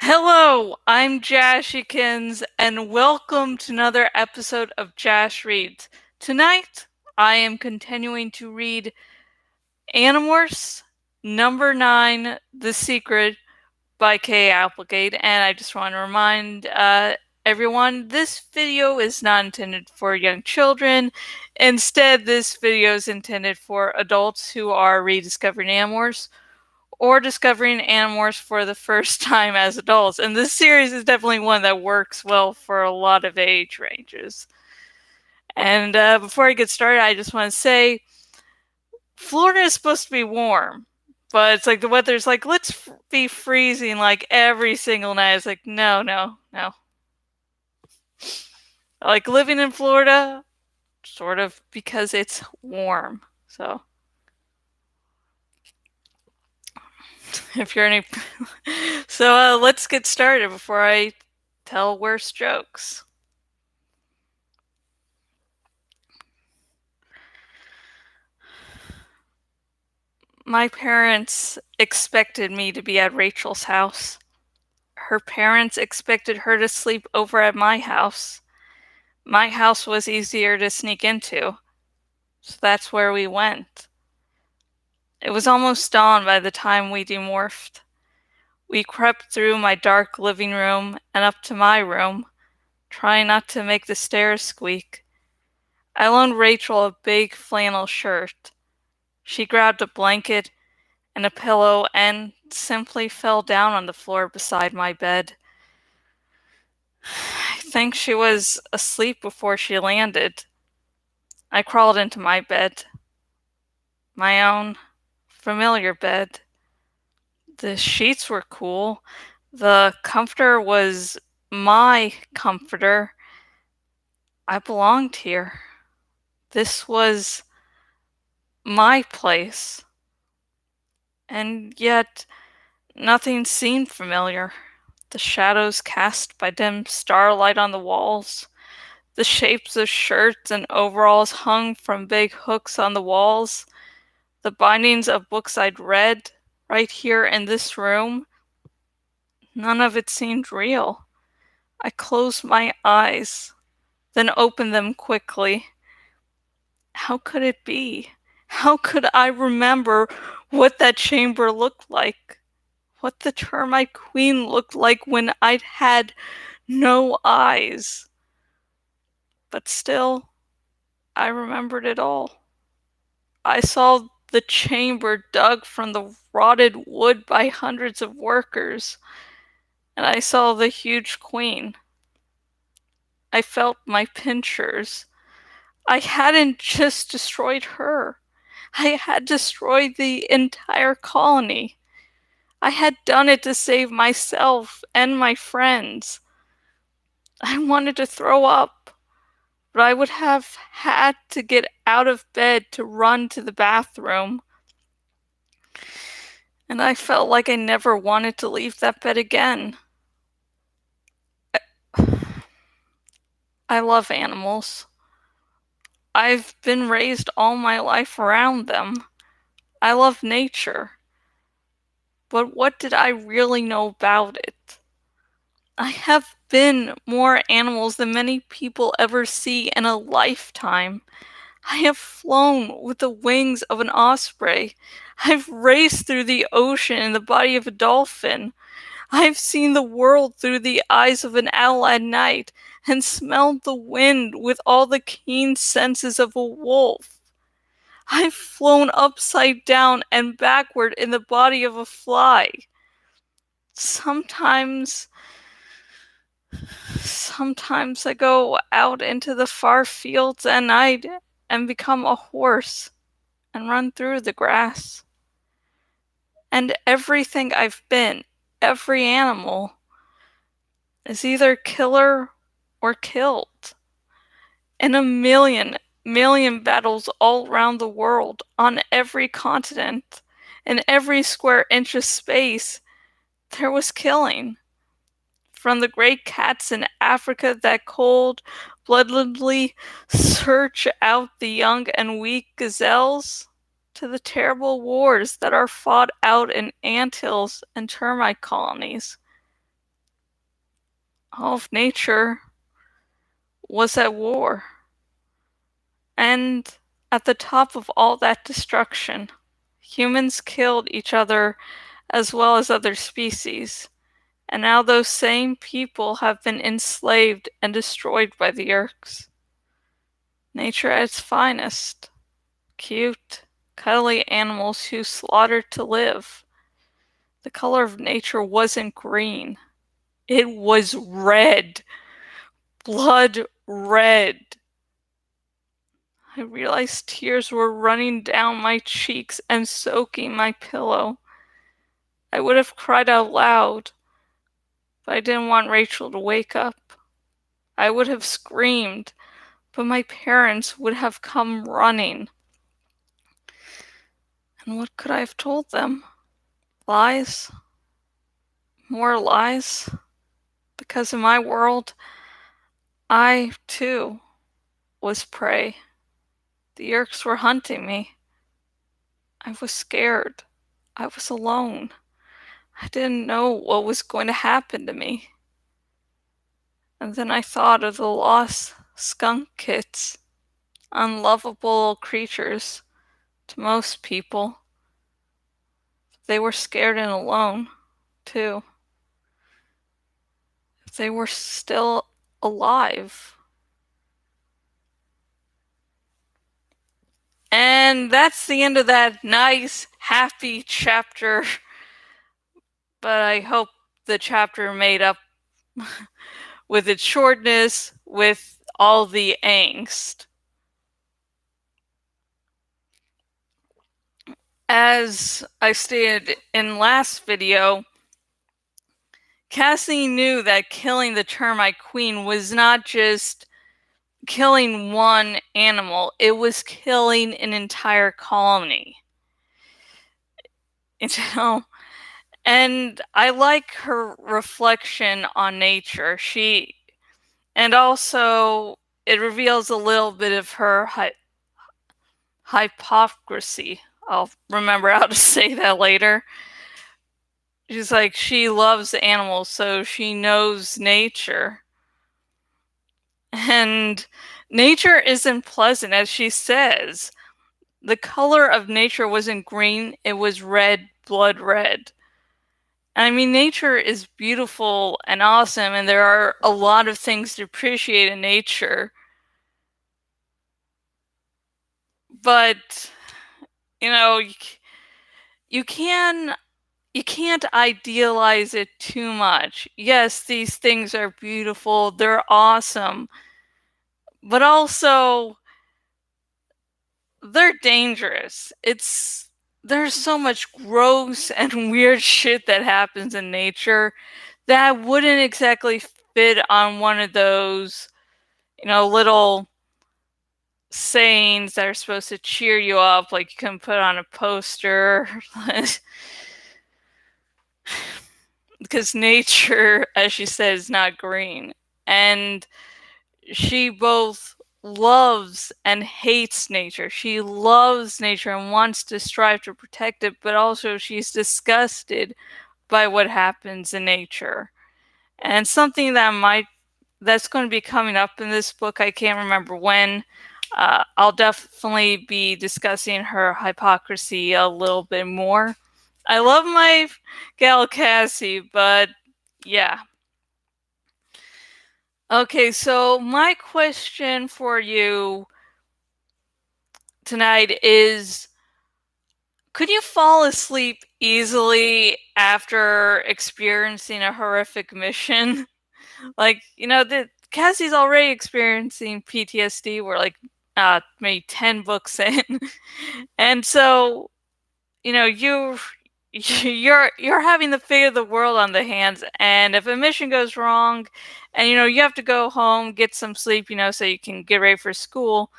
Hello, I'm Jashikins, and welcome to another episode of Jash Reads. Tonight, I am continuing to read Animorphs number 9, The Secret by K. Applegate, and I just want to remind everyone this video is not intended for young children. Instead, this video is intended for adults who are rediscovering Animorphs or discovering Animorphs for the first time as adults. And this series is definitely one that works well for a lot of age ranges. And before I get started, I just want to say Florida is supposed to be warm, but it's like the weather's like, let's be freezing like every single night. It's like, no, no, no. Like living in Florida, sort of, because it's warm. So if you're any. So let's get started before I tell worse jokes. My parents expected me to be at Rachel's house. Her parents expected her to sleep over at my house. My house was easier to sneak into, so that's where we went. It was almost dawn by the time we demorphed. We crept through my dark living room and up to my room, trying not to make the stairs squeak. I loaned Rachel a big flannel shirt. She grabbed a blanket and a pillow and simply fell down on the floor beside my bed. I think she was asleep before she landed. I crawled into my bed. My own familiar bed. The sheets were cool. The comforter was my comforter. I belonged here. This was my place. And yet, nothing seemed familiar. The shadows cast by dim starlight on the walls, the shapes of shirts and overalls hung from big hooks on the walls, the bindings of books I'd read right here in this room. None of it seemed real. I closed my eyes, then opened them quickly. How could it be? How could I remember what that chamber looked like? What the termite queen looked like when I'd had no eyes? But still, I remembered it all. I saw the chamber dug from the rotted wood by hundreds of workers, and I saw the huge queen. I felt my pincers. I hadn't just destroyed her. I had destroyed the entire colony. I had done it to save myself and my friends. I wanted to throw up, but I would have had to get out of bed to run to the bathroom. And I felt like I never wanted to leave that bed again. I love animals. I've been raised all my life around them. I love nature. But what did I really know about it? I have been more animals than many people ever see in a lifetime. I have flown with the wings of an osprey. I've raced through the ocean in the body of a dolphin. I've seen the world through the eyes of an owl at night and smelled the wind with all the keen senses of a wolf. I've flown upside down and backward in the body of a fly. Sometimes I go out into the far fields at night and become a horse and run through the grass. And everything I've been, every animal, is either killer or killed. In a million battles all around the world, on every continent, in every square inch of space, there was killing. From the great cats in Africa that cold-bloodedly search out the young and weak gazelles, to the terrible wars that are fought out in anthills and termite colonies. all of nature was at war. And at the top of all that destruction, humans killed each other as well as other species. And now those same people have been enslaved and destroyed by the Yeerks. Nature at its finest. Cute, cuddly animals who slaughtered to live. The color of nature wasn't green. It was red. Blood red. I realized tears were running down my cheeks and soaking my pillow. I would have cried out loud, but I didn't want Rachel to wake up. I would have screamed, but my parents would have come running. And what could I have told them? Lies? More lies? Because in my world, I, too, was prey. The Yeerks were hunting me. I was scared. I was alone. I didn't know what was going to happen to me. And then I thought of the lost skunk kits, unlovable creatures to most people. They were scared and alone, too. They were still alive. And that's the end of that nice, happy chapter. But I hope the chapter made up with its shortness, with all the angst. As I stated in last video, Cassie knew that killing the termite queen was not just killing one animal, it was killing an entire colony. You know? And I like her reflection on nature. And also it reveals a little bit of her hypocrisy. I'll remember how to say that later. She's like, she loves animals, so she knows nature. And nature isn't pleasant, as she says. The color of nature wasn't green, it was red, blood red. I mean, nature is beautiful and awesome, and there are a lot of things to appreciate in nature. But, you know, you can't idealize it too much. Yes, these things are beautiful, they're awesome, but also they're dangerous. There's so much gross and weird shit that happens in nature that wouldn't exactly fit on one of those, little sayings that are supposed to cheer you up, like you can put on a poster. Because nature, as she said, is not green. And she both loves and hates nature. She loves nature and wants to strive to protect it, but also she's disgusted by what happens in nature. And something that's going to be coming up in this book, I can't remember when. I'll definitely be discussing her hypocrisy a little bit more. I love my gal Cassie, but yeah. Okay, so my question for you tonight is, could you fall asleep easily after experiencing a horrific mission? Like, Cassie's already experiencing PTSD. We're like maybe 10 books in. And so, you're having the fate of the world on the hands, and if a mission goes wrong and you have to go home, get some sleep, so you can get ready for school,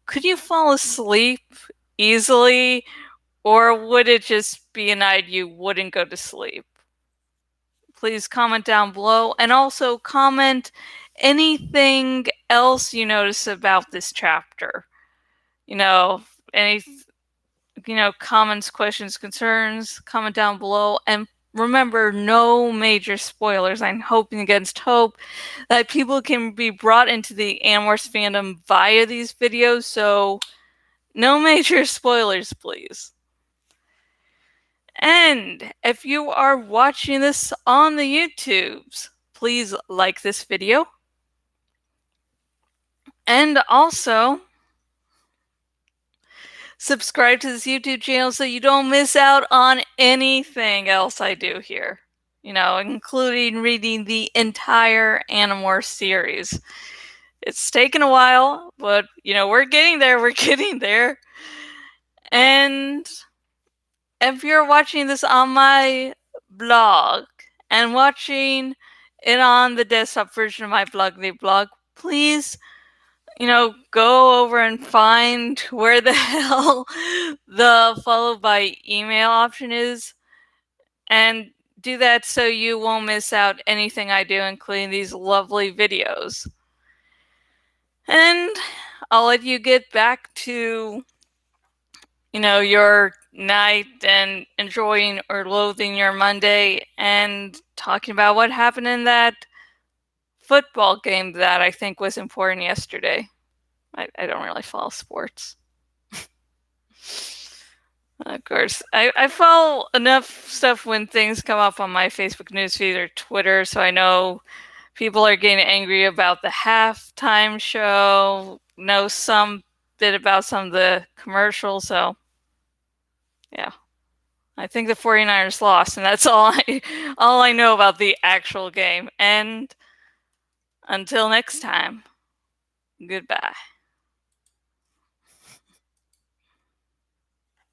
could you fall asleep easily, or would it just be a night you wouldn't go to sleep? Please comment down below, and also comment anything else you notice about this chapter. Any comments, questions, concerns, comment down below. And remember, no major spoilers. I'm hoping against hope that people can be brought into the Animorphs fandom via these videos, so no major spoilers, please. And if you are watching this on the YouTubes, please like this video. And also, subscribe to this YouTube channel so you don't miss out on anything else I do here. You know, including reading the entire Animorphs series. It's taken a while, but, you know, we're getting there, we're getting there. And if you're watching this on my blog and watching it on the desktop version of my blog, please, you know, go over and find where the hell the followed by email option is, and do that so you won't miss out anything I do, including these lovely videos. And I'll let you get back to, you know, your night and enjoying or loathing your Monday and talking about what happened in that football game that I think was important yesterday. I don't really follow sports. Of course, I follow enough stuff when things come up on my Facebook newsfeed or Twitter, so I know people are getting angry about the halftime show, know some bit about some of the commercials, so yeah. I think the 49ers lost, and that's all I know about the actual game. And until next time, goodbye.